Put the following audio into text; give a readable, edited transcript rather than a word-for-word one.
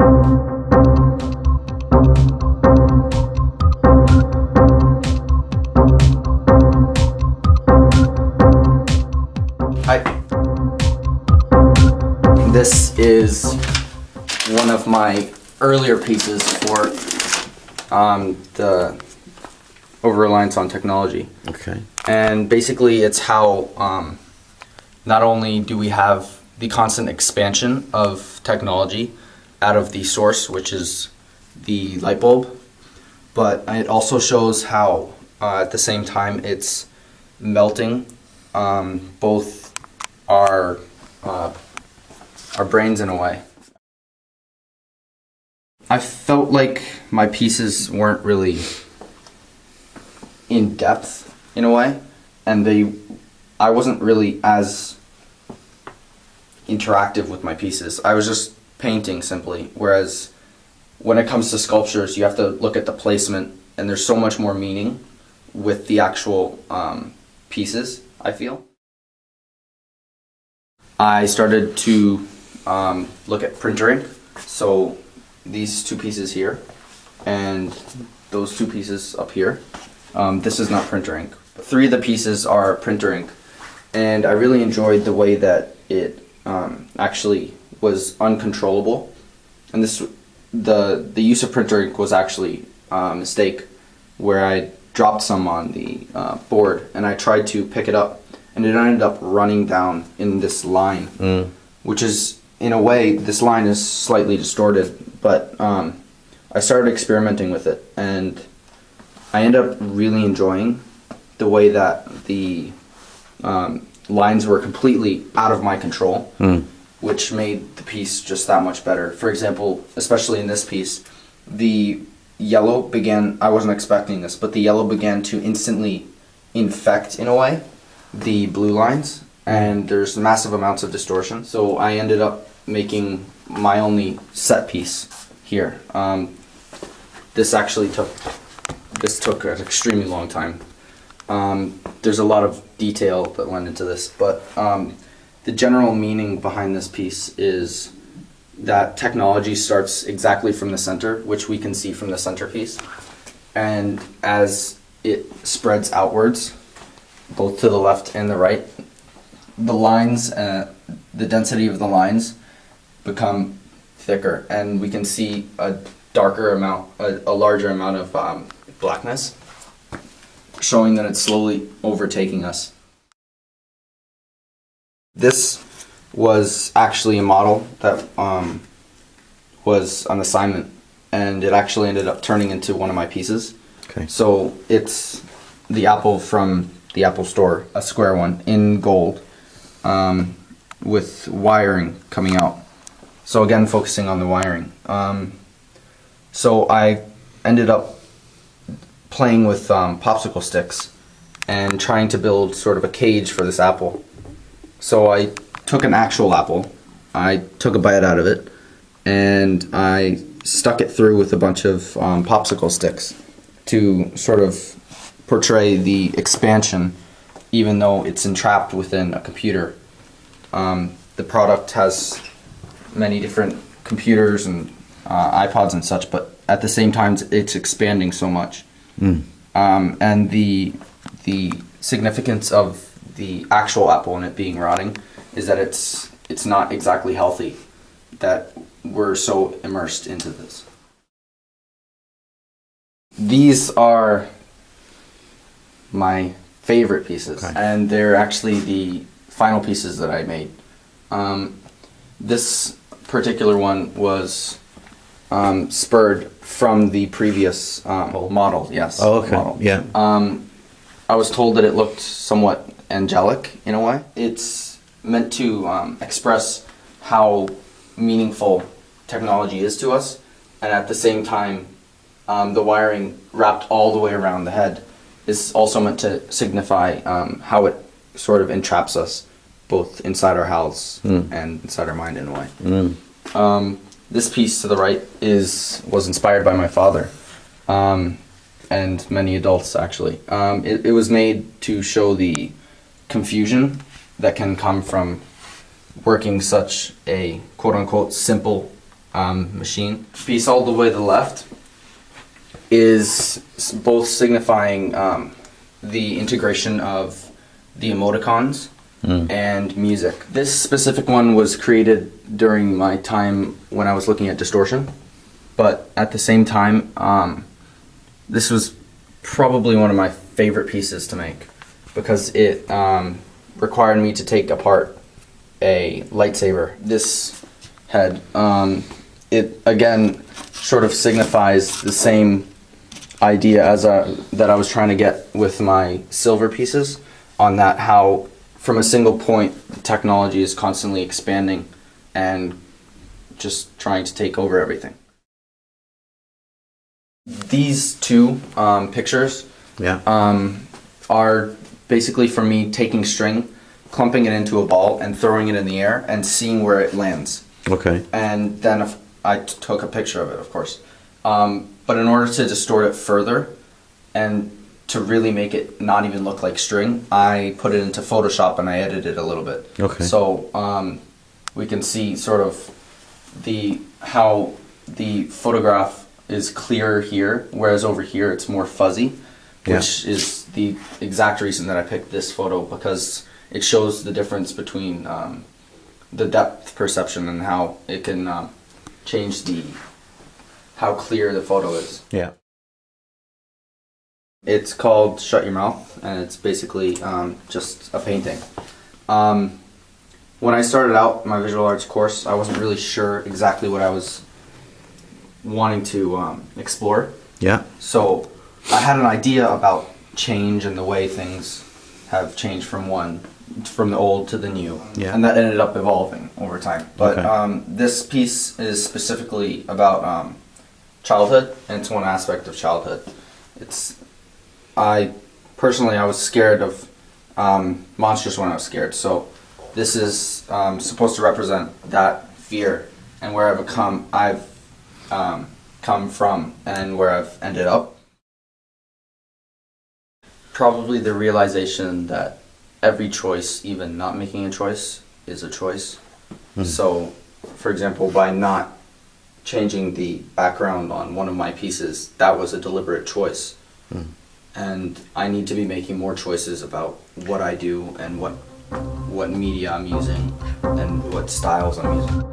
Hi. This is one of my earlier pieces for the over-reliance on technology. Okay. And basically it's how not only do we have the constant expansion of technology out of the source, which is the light bulb, but it also shows how at the same time it's melting both our brains in a way. I felt like my pieces weren't really in depth in a way, and I wasn't really as interactive with my pieces. I was just painting simply, whereas when it comes to sculptures you have to look at the placement, and there's so much more meaning with the actual pieces, I feel. I started to look at printer ink, so these two pieces here and those two pieces up here. This is not printer ink. 3 of the pieces are printer ink, and I really enjoyed the way that it actually was uncontrollable. And the use of printer ink was actually a mistake, where I dropped some on the board and I tried to pick it up, and it ended up running down in this line, which is, in a way, this line is slightly distorted, but I started experimenting with it, and I ended up really enjoying the way that the lines were completely out of my control, which made the piece just that much better. For example, especially in this piece, the yellow began, I wasn't expecting this, but the yellow began to instantly infect, in a way, the blue lines, and there's massive amounts of distortion. So I ended up making my only set piece here. This took an extremely long time. There's a lot of detail that went into this, but the general meaning behind this piece is that technology starts exactly from the center, which we can see from the centerpiece, and as it spreads outwards, both to the left and the right, the lines, the density of the lines become thicker, and we can see a darker amount, a larger amount of blackness, showing that it's slowly overtaking us. This was actually a model that was an assignment, and it actually ended up turning into one of my pieces. Okay. So it's the apple from the Apple Store, a square one in gold, with wiring coming out. So again, focusing on the wiring. So I ended up playing with popsicle sticks and trying to build sort of a cage for this apple. So I took an actual apple, I took a bite out of it, and I stuck it through with a bunch of popsicle sticks to sort of portray the expansion, even though it's entrapped within a computer. The product has many different computers and iPods and such, but at the same time it's expanding so much. And the significance of the actual apple and it being rotting is that it's not exactly healthy that we're so immersed into this. These are my favorite pieces, okay, and they're actually the final pieces that I made. This particular one was spurred from the previous model, yes. Oh, okay. Model. Yeah. I was told that it looked somewhat angelic in a way. It's meant to express how meaningful technology is to us, and at the same time, the wiring wrapped all the way around the head is also meant to signify how it sort of entraps us, both inside our house and inside our mind in a way. This piece to the right was inspired by my father, and many adults actually. It was made to show the confusion that can come from working such a quote-unquote simple machine. Piece all the way to the left is both signifying the integration of the emoticons and music. This specific one was created during my time when I was looking at Distortion, but at the same time, this was probably one of my favorite pieces to make because it required me to take apart a lightsaber. This head, it again sort of signifies the same idea as that I was trying to get with my silver pieces, on that how from a single point technology is constantly expanding and just trying to take over everything. These two pictures are basically for me taking string, clumping it into a ball and throwing it in the air and seeing where it lands. Okay. And then I took a picture of it, of course. But in order to distort it further and to really make it not even look like string, I put it into Photoshop and I edited it a little bit. Okay. So we can see sort of how the photograph is clearer here, whereas over here it's more fuzzy, which is the exact reason that I picked this photo, because it shows the difference between the depth perception and how it can change how clear the photo is. Yeah. It's called Shut Your Mouth, and it's basically just a painting. When I started out my visual arts course, I wasn't really sure exactly what I was wanting to explore. Yeah. So I had an idea about change and the way things have changed from the old to the new, and that ended up evolving over time. But this piece is specifically about childhood, and it's one aspect of childhood. I was scared of monsters when I was scared, so this is supposed to represent that fear and where I've come from and where I've ended up. Probably the realization that every choice, even not making a choice, is a choice. So, for example, by not changing the background on one of my pieces, that was a deliberate choice. And I need to be making more choices about what I do and what media I'm using and what styles I'm using.